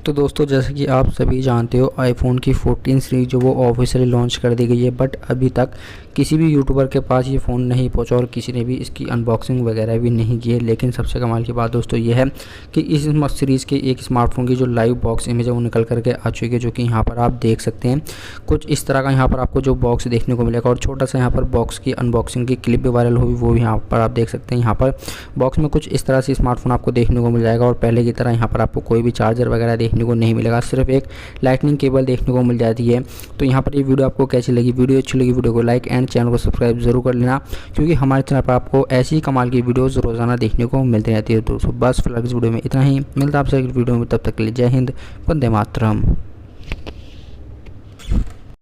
तो दोस्तों जैसे कि आप सभी जानते हो आईफोन की 14 सीरीज़ जो वो ऑफिशियली लॉन्च कर दी गई है, बट अभी तक किसी भी यूट्यूबर के पास ये फ़ोन नहीं पहुंचा और किसी ने भी इसकी अनबॉक्सिंग वगैरह भी नहीं की है। लेकिन सबसे कमाल की बात दोस्तों ये है कि इस सीरीज़ के एक स्मार्टफोन की जो लाइव बॉक्स इमेज है वो निकल करके आ चुकी है, जो कि यहाँ पर आप देख सकते हैं। कुछ इस तरह का यहाँ पर आपको जो बॉक्स देखने को मिलेगा और छोटा सा यहाँ पर बॉक्स की अनबॉक्सिंग की क्लिप भी वायरल हुई, वो भी यहाँ पर आप देख सकते हैं। यहाँ पर बॉक्स में कुछ इस तरह से स्मार्टफोन आपको देखने को मिल जाएगा और पहले की तरह यहाँ पर आपको कोई भी चार्जर वगैरह देखने को नहीं मिलेगा, सिर्फ एक लाइटनिंग केबल देखने को मिल जाती है। तो यहाँ पर ये वीडियो आपको कैसी लगी? वीडियो अच्छी लगी वीडियो को लाइक एंड चैनल को सब्सक्राइब जरूर कर लेना, क्योंकि हमारे चैनल पर आपको ऐसी ही कमाल की वीडियोस रोजाना देखने को मिलती रहती है। दोस्तों बस फिलहाल इस वीडियो में इतना ही, मिलता है आपसे एक वीडियो में, तब तक के लिए जय हिंद, वंदे मातरम।